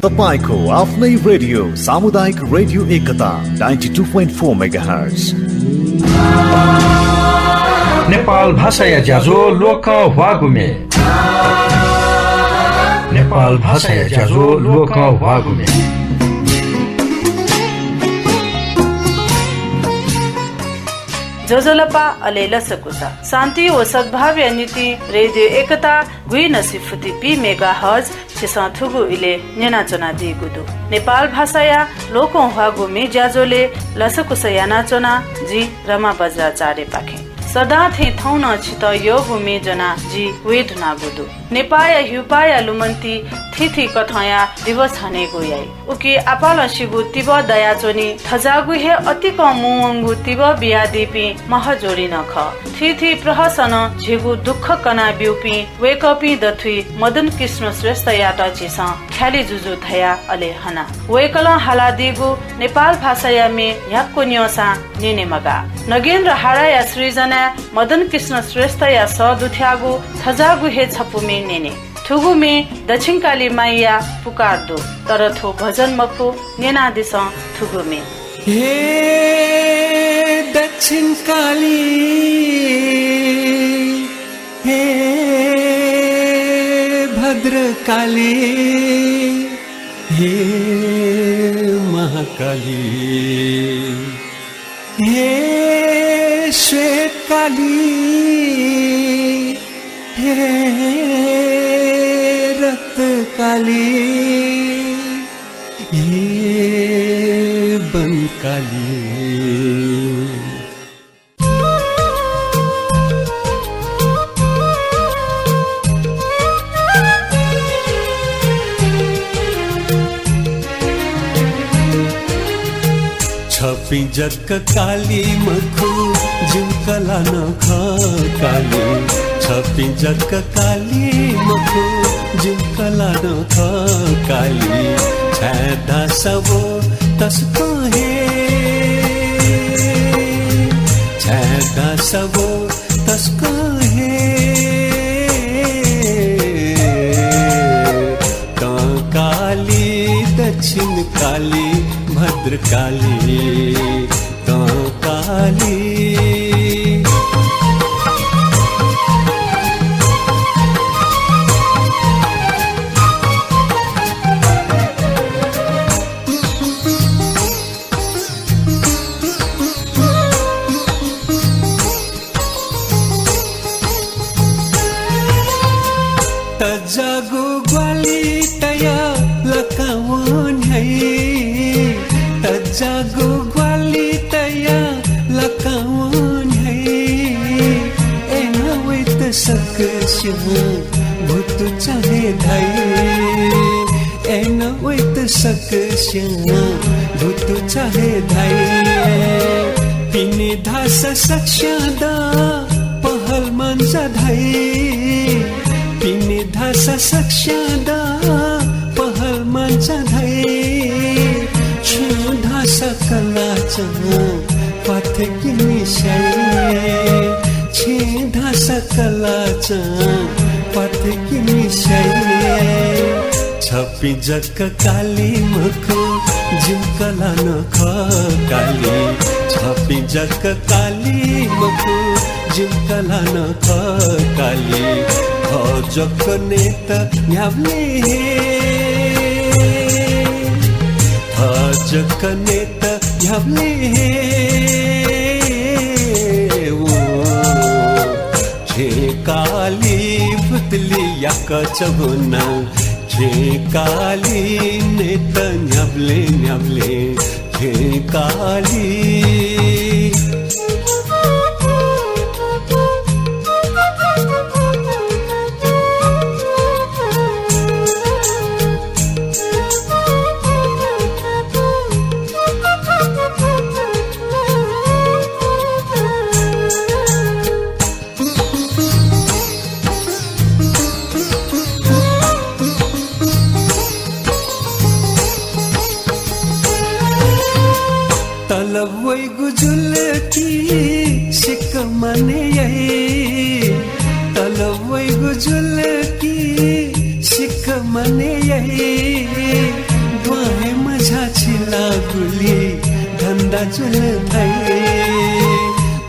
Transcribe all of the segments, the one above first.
तपाईको आफ्नै रेडियो सामुदायिक रेडियो एकता 92.4 मेगाहर्ज। नेपाल भाषा ज्याझो लोक वागुमे। नेपाल भाषा ज्याझो लोक वागुमे। जोजोलपा अलेला सकुसा शान्ति व सद्भाव नीति रेडियो एकता गुई नसिफुति पी मेगा हज छिसा थुगु इले नेना चना दिगुदु नेपाल भाषा या लोको हागु मे ज्याजोले लसकुसा या नाचना जी रमा बज्रा चारे पाखे सदा थे थौन छित यो भूमि जना जी वेद नागुदु नेपाया युपाया लुमन्ती थिथि कथया दिवस हने गोयाई उकी अपाल शिगु तिब दया चोनी थजागु हे अति कमुंगु तिब बिया दिपि महजोरी नख थिथि प्रहसन झिगु दुख कना बिउपि वेकपि दथुई मदन कृष्ण श्रेष्ठ याटा चिस ख्याली जुजु थया अले हना वेकल हाला दिगु नेपाल भाषा या मे याको न्योसा नेने मगा नगेन्द्र हारा या सृजना मदन कृष्ण श्रेष्ठ या सदुथ्यागु थजागु हे छपुमे नेने थुगु मे दक्षिण काली माइया पुकार दो तर थो भजन मको नेना दिस थुगु मे हे दक्षिण काली हे भद्र काली हे महाकाली हे श्वेत काली हे रक्त काली हे बन काली। छपी जग काली मखु जिनकला नख काली छपी जग काली मखु जिनकला नख काली छादा सबो तसको हे छादा सबो तसको हे काली दक्षिण काली भद्र काली तो काली तजागु ग्वाली तया लकावन है तजागु ग्वाली तया लकावन है एना वेत सकश भूत चाहे धाई एना वेत सकश भूत चाहे धाई पिने धास सक्षदा पहल मंजा धाई पिने धास सक्षदा पहल मंजा धाई छुधा सकलाच पथ की निशाई छेधा सकलाच पथ की निशाई छपी जग काली मखो जिनकला नख काली छपी जग काली मखो जिनकला नख काली जग नेत न्यावले जग नेत न्यावले छे काली पुतली याक चबुना छे काली नेत न्यावले न्यावले छे काली तलवै गुजुल की सिक मने यही तलवै गुजुल की सिक मने यही गुली धंदा चुल थाई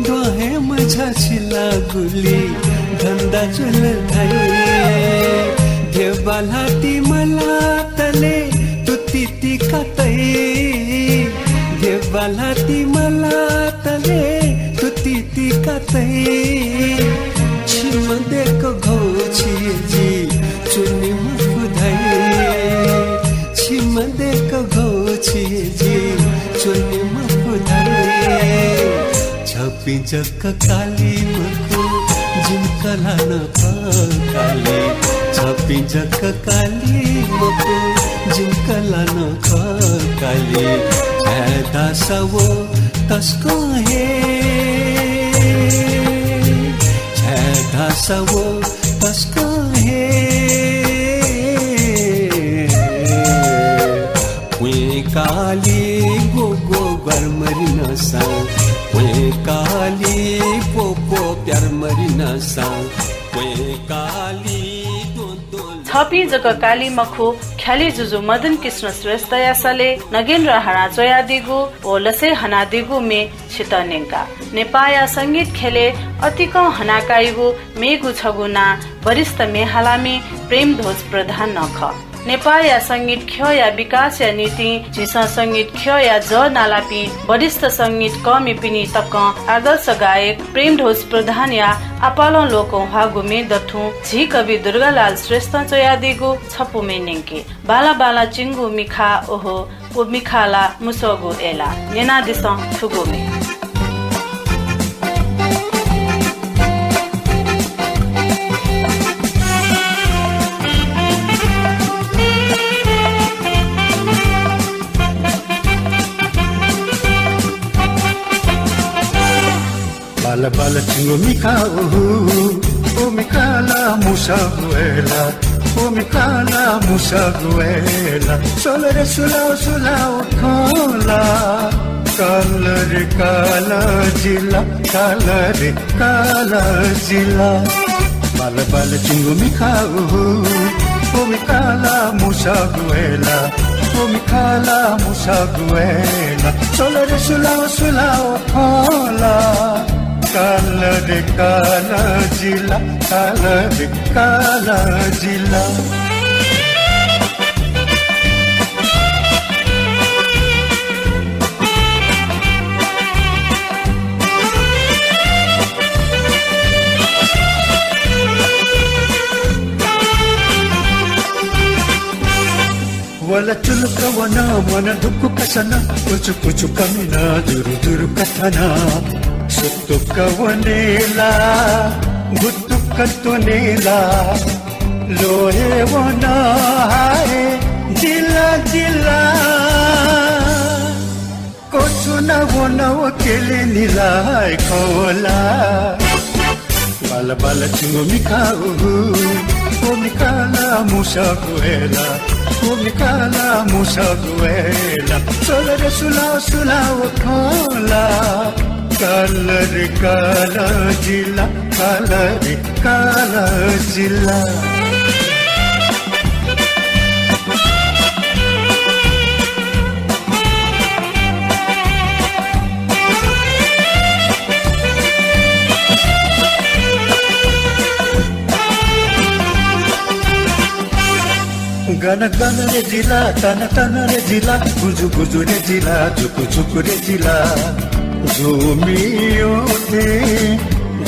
दोहे मझा छिला गुली धंदा चुल थाई देवाला ती मला तले तू तिती कातई देवाला ती मला तले तू तिती कातई छिम देख घोची जी चुनी मफुधाई छिम देख घोची जी चुनी मफुधाई छपी जक काली मखु जिमकला न काली छपी जक काली मखु जिमकला न काली छादा सवो तस्को हे छादा सवो तस्को हे काली गो गो गरमरी नसा काली पोपो प्यार मरी नसा काली छपी जग काली मखु ख्याली जुजु मदन कृष्ण श्रेष्ठ यासले नगेन्द्र हना जोयादिगु ओ लसे हनादिगु मे छितनेका नेपाया संगीत खेले अतिक हनाकाइगु मेगु छगुना वरिष्ठ मेहालामी प्रेम ध्वज प्रधान नख नेपाया संगीत ख्य या विकास या नीति झिसा संगीत ख्य या ज नालापी वरिष्ठ संगीत कमी पिनी तक आदर्श गायक प्रेम ध्वज प्रधान या अपालो लोको हागुमे दथु झी कवि दुर्गालाल श्रेष्ठ चयादिगु छपुमे नेंके बाला बाला चिंगु मिखा ओहो ओ मिखाला मुसगु एला नेना दिसं थुगुमे Bala bala chingo mika o mikala musaguela o mikala musaguela solere sulao sulao kala kala jila Bala bala chingo mika o mikala musaguela o mikala musaguela solere sulao sulao kala kala jila wala chulka wana mana dukku kasana kuchu kuchu kamina duru duru kathana Sutuka wanela, gutuka tonela, lohe wana hai, jila jila. Kochuna wana wakele nila hai kola. Bala bala chingo mika o mikala musaguela, o mikala musaguela. Solere sulao sulao kola. Kala jila Gana gana re jila, tana tana re jila, guju guju re jila, chuku chuku re jila Zumio te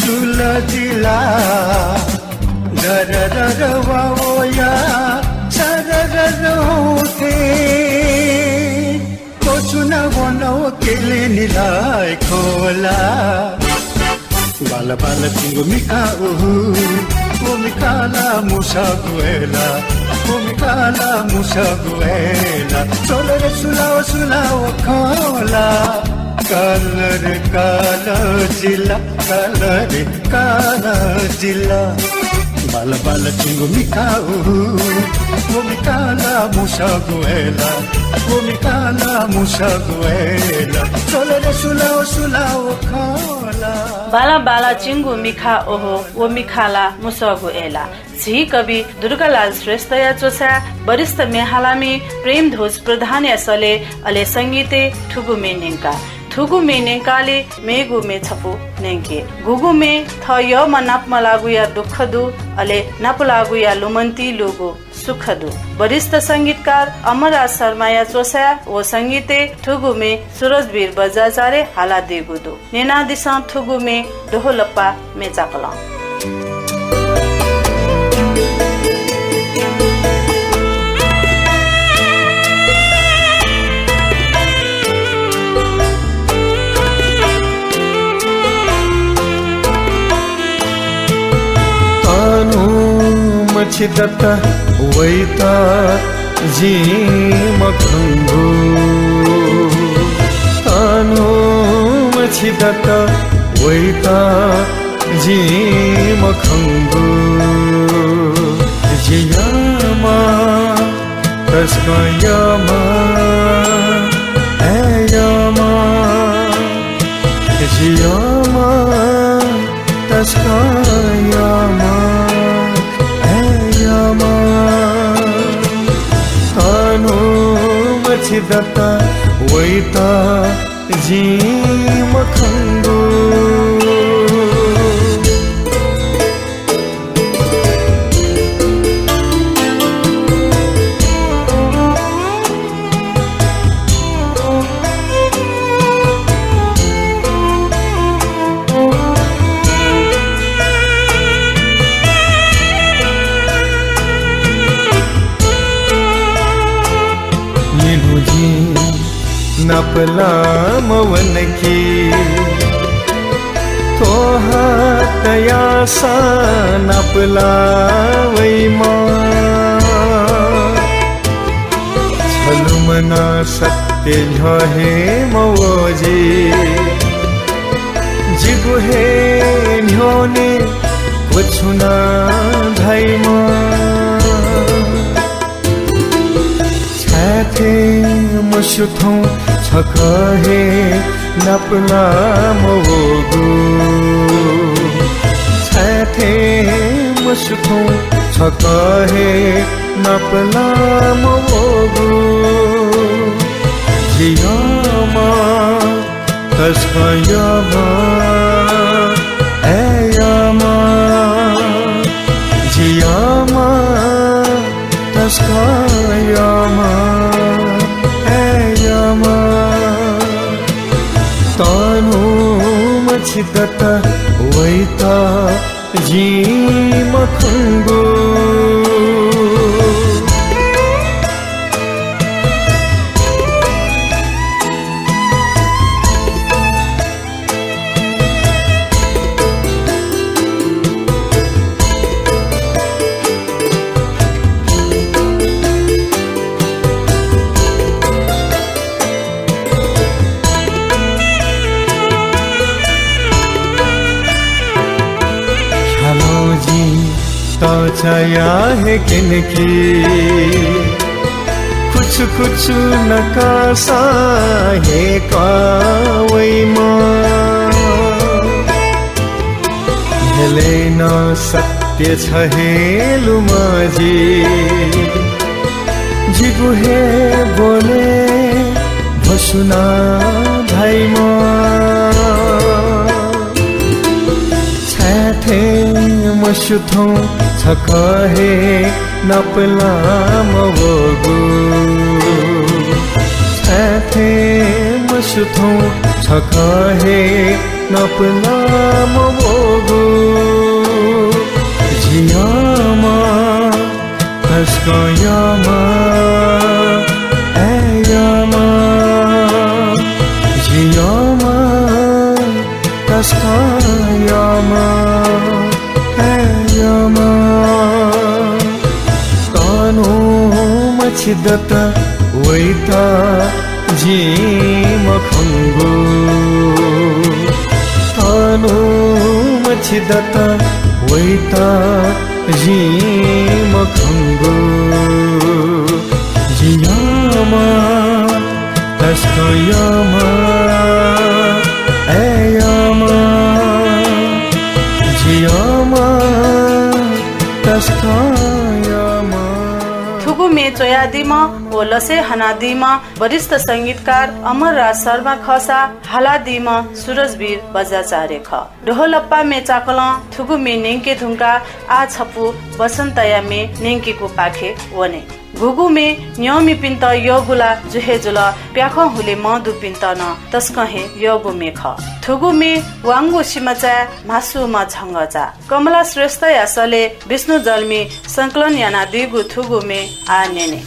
jula jila dara dara waoya sarara rote kochuna wana wakele nilai kola bala bala chingo mika o mikala musaguela o mikala musaguela solere sulao sulao kola kala jila bala bala chingo mika o mikala musa musaguela Umikala musaguela Solele sulao sulao kala बाला बाला चिंगु मिखा ओहो वो मिखाला मुसगु एला झी कवि दुर्गालाल श्रेष्ठ या चोसा वरिष्ठ मेहालामी प्रेम ध्वज प्रधान यसले अले संगीते ठुगु मेनेंका थुगु मेनेंकाले मेगु मे छपु नेंके गुगु मे थ य मनाप मलागु या दुखदु अले नप लागु या लुमन्ती लुगु सुखदु वरिष्ठ संगीतकार अमरराज शर्मा या चोसा वो संगीते ठुगु मे सूरजवीर बजाजारे हाला देगुदु नेना दिसा ठुगु मे दोहलप्पा मे चाकला मछिदता वैता जी मखंगु तानो मछिदता वैता जी मखंगु जियामा तस्कयामा एयामा जियामा तस्कयामा तानो मछिदता वैता जी मखंगु नपला मवन की तो हतया सा नपला वैमा छलुमना सत्य झहे मवोजी जिगुहे न्योने कुछुना धैमा छे मुशुथों छकहे नपला मोगु छे मुशुथों छकहे नपला मोगु जियामा तस्कयामा एयामा जियामा तस्कयामा एयामा तानो मछिदता वैता जी मखंगु छाया है किनकी कुछ कुछ नकासा है कावई माँ हेले न सत्य छहे लुमाजी जिगुहे बोले भसुना भाई माँ छे मशुथों छकहे नपला मवगु छे मशुथों छकहे नपला मवगु जियामा तस्कयामा एयामा जियामा तस्कयामा एयामा तानो मछिदता वैता जी मखंगु तानो मछिदता वैता जी मखंगु जी थुगु मे चोयादीमा ओ लसे हनादीमा वरिष्ठ संगीतकार अमरराज शर्मा खसा हालादीमा सूरजवीर बजाचार्य ख ढोलप्पा मे चाकल थुगु मे नेङ्के धुङ्का आ छपु बसन्तया मे नेङ्केको पाखे वने घुगु मे न्यमी पिन्त योगुला जुहेजुला प्याख हुले मधु पिन्त न तस्कहे योगु मे ख थुगु मे वाङ्गु सिमचा मासु म झंगचा कमला श्रेष्ठ यासले विष्णु जल्मी संकलन याना दिगु थुगु मे आ नेने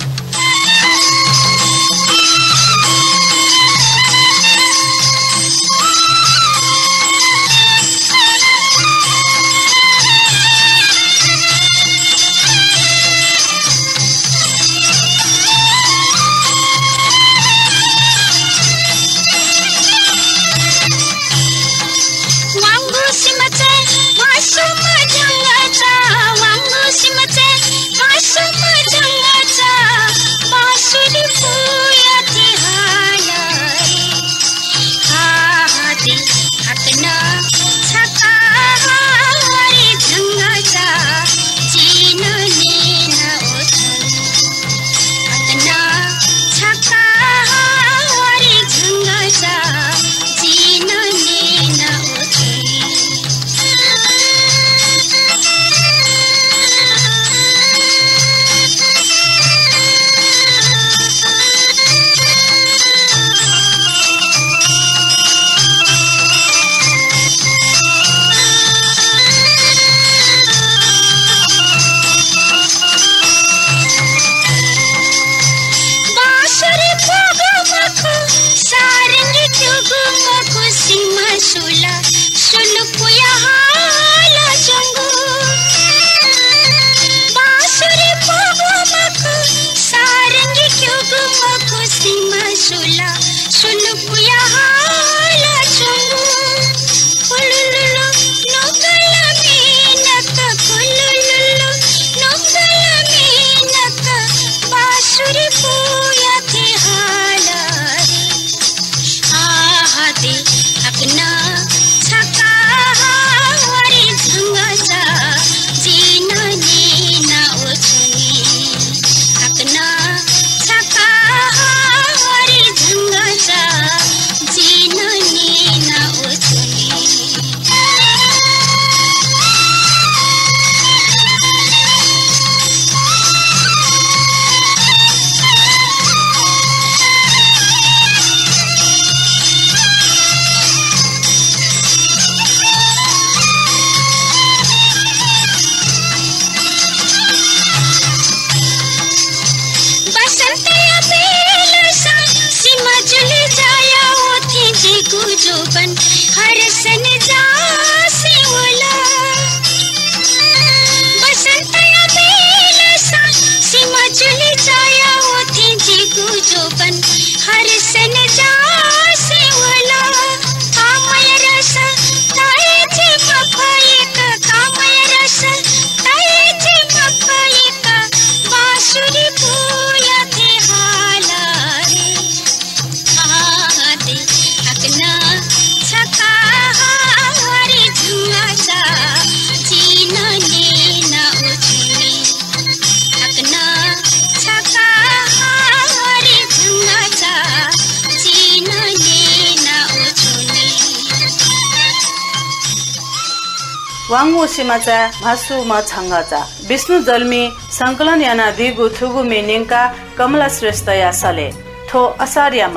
वाङ्गु सिमाचा भासु म छंगाचा विष्णु जल्मी संकलन याना दिगु थुगु मे नेङ्का कमला श्रेष्ठ या सले थो असारिया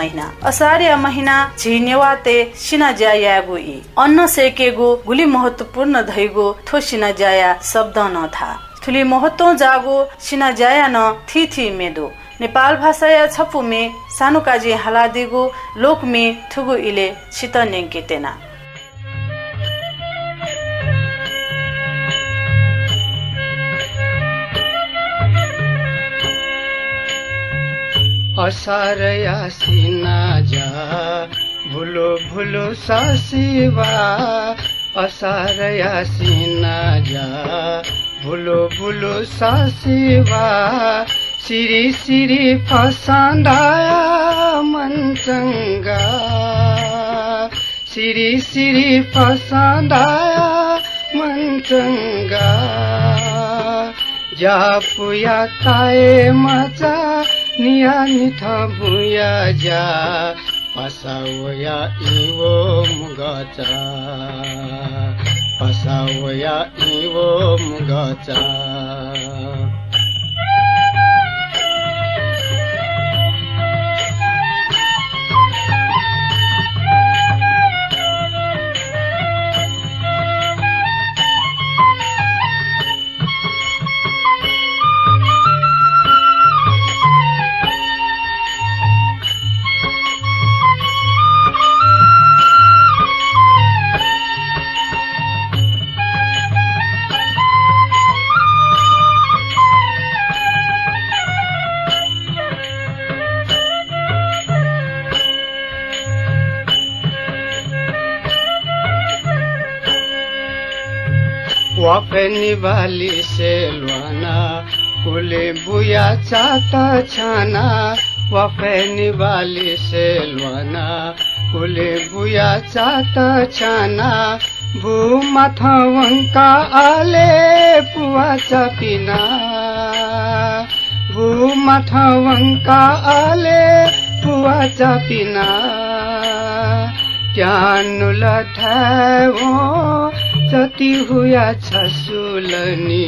महिना झिनेवाते सिना जायागु इ अन्न सेकेगु गुली महत्वपूर्ण धैगु थो सिना जाया शब्द न था थुली महत्व जागु सिना जाया न थी मेदो नेपाल भाषा या छपु मे सानो काजी हालादिगु लोक मे थुगु इले छित नेङ्केतेना असारया सिना जा भुलो भुलो सासिवा असारया सिना जा भुलो भुलो सासिवा सिरी सिरी फसांदाया मनचंगा सिरी सिरी फसांदाया मनचंगा जापुया ताए मचा निया निथ भुया जा पसावया इवो मुगचा पसावया इवो मुगचा वफेनी वाली से लवाना कुले बुया चाता छाना वफेनी वाली से लवाना कुले बुया चाता छाना भू माथा वंका आले पुआ चापिना भू माथा वंका आले पुआ चापिना ज्ञानुल थाओ जति हुया छ सुलनी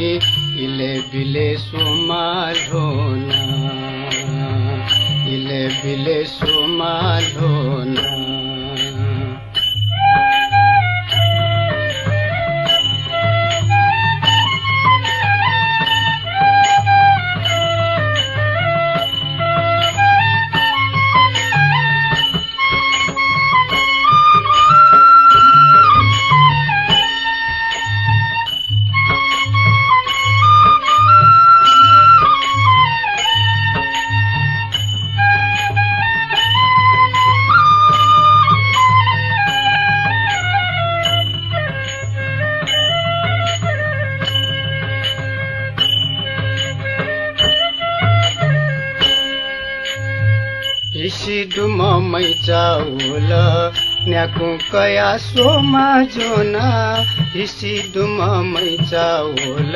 इले बिले सोमालोना इले बिले सोमालोना डुम मैचाउल न्याकु कया सोमा जोना हिसी डुम मैचाउल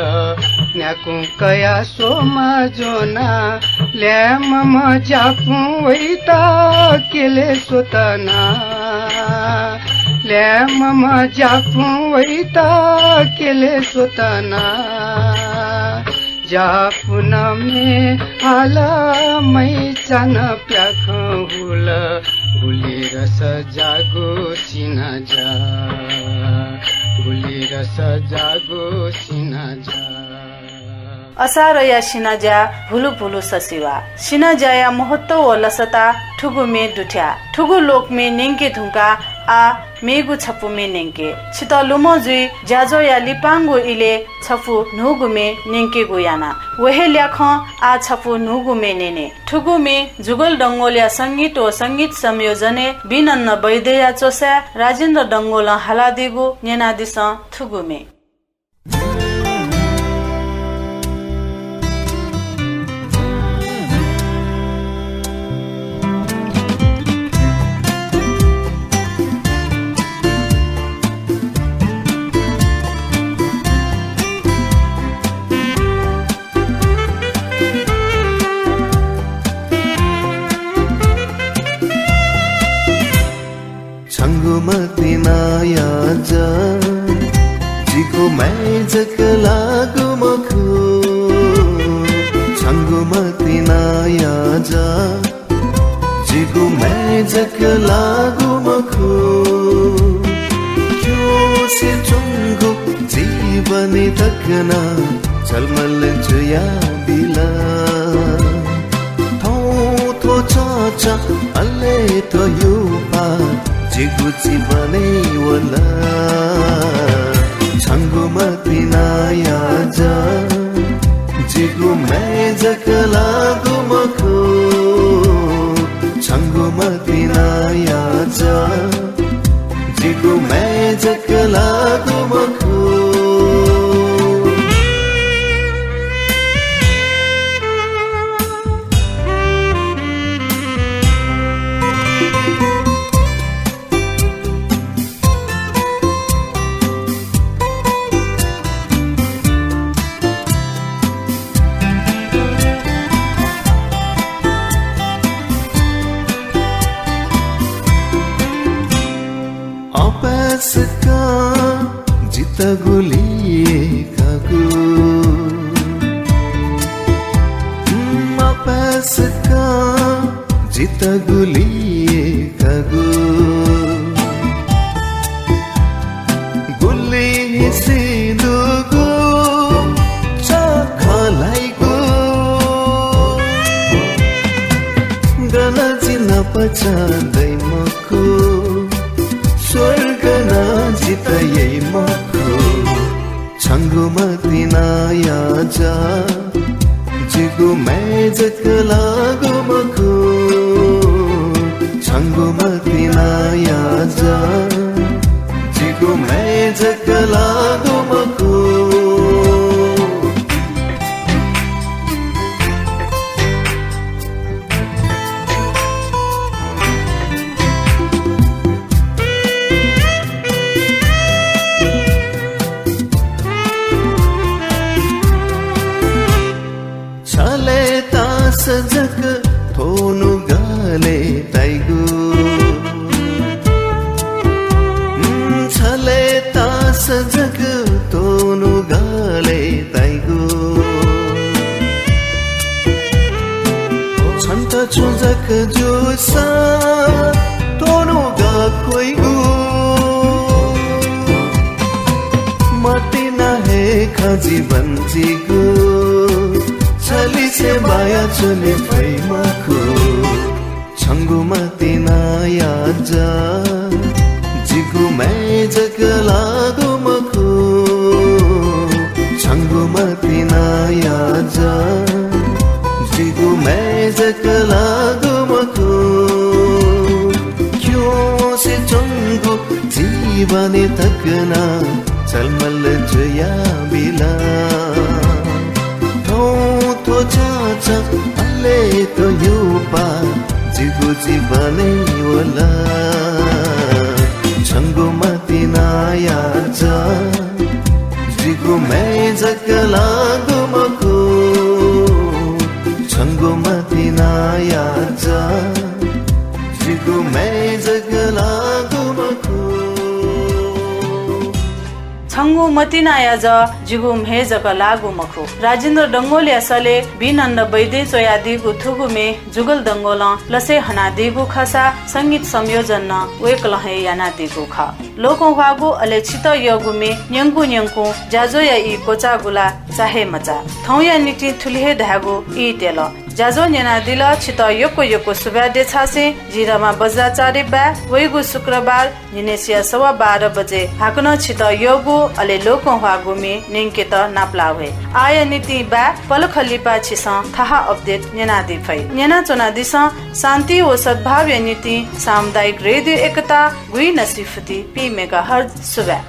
न्याकु कया सोमा जोना ल्याम मजापु वैता केले सोतना ल्याम मजापु वैता केले सोतना जापुन में हाला मै चान प्याख हुल गुली रस जागो सिना जा गुली रस जागो सिना जा असारया सिनाजा भुलु भुलु ससिवा सिनाजाया महत्व व लसता ठुगु मे दुठ्या ठुगु लोक मे नेंके धुंका आ मेगु छपु मे नेंके छित लुमो जुई जाजो या लिपांगु इले छपु नुगु मे नेंके गुयाना वहे ल्याख आ छपु नुगु मे नेने ठुगु मे जुगल डंगोलिया संगीत व संगीत संयोजने बिनन्न वैद्या चोसा राजेन्द्र डंगोल हालादिगु नेनादिस ठुगु मे मतिनाया जा जिको मैं जकला गुमखु छंगु मतिनाया जा जिको मैं जकला गुमखु क्यों से चुंगु जीवनी तकना चलमल जुया बिला थो थो चाचा अले तो युपा जिगुची बने वला छंगु मतिनाया जा जिगु मैं जकला गुमखु छंगु मतिनाया जा जिगु मैं जकला गुमखु मपसका जित गुलिएकाको मपसका जित गुलिएकाको गुली सिधुको चखलाइको गलजिन पछादै मको स्वर्ग नजितै मको छङ्गुमा तिनाया जा जिगु मैजक लागो मको छङ्गुमा तिनाया जा जिगु मैजक लागो मको सजक थोनु गाले ताइगु छले ता सजक थोनु गाले ताइगु छन्त छुजक जुसा थोनु गा कोइगु मति नहे खजीवन जिगु छली से माया चले प्रेमको छङ्गुमा तिनाया जा जिगु मैजक लागो मको छङ्गुमा तिनाया जा जिगु मैजक लागो मको क्यों से चङ्गु जीवने तकना चलमल जया बिला तो चाचा अले तो युपा जिगु जीवने वला छङ्गुमा तिनाया जा जिगु मैजक लागो मको छङ्गुमा तिनाया जा जिगु मैजक लागो मको छङ्गु मतिनाया ज जिगु म्हेजक लागु मखु राजेन्द्र डंगोले असले बिनन्द बैदे चोयादिगु थुगुमे जुगल दंगोल लसे हना दिगु खसा संगीत संयोजन न वेक लहे याना दिगु ख लोको वागु अले छित यगुमे न्यंगु न्यंगु जाजो या इ कोचा गुला चाहे मचा थौया निति थुलिहे धागु इ तेल जाजो न्याना दिल छित यको यको सुब्याडे छासे जिरामा बजा चारे बा वेगु शुक्रबार निनेसिया 12:15 बजे हाकन छित यगु अले लोको वागुमे निंकेत नाप्लावे आय नीति बा पलखलिपा छिस थाहा अपडेट न्याना दिफै न्याना चोना दिस शान्ति व सद्भाव नीति सामुदायिक रेडियो एकता गुई नसिफती पी मेगाहर्ज सुबह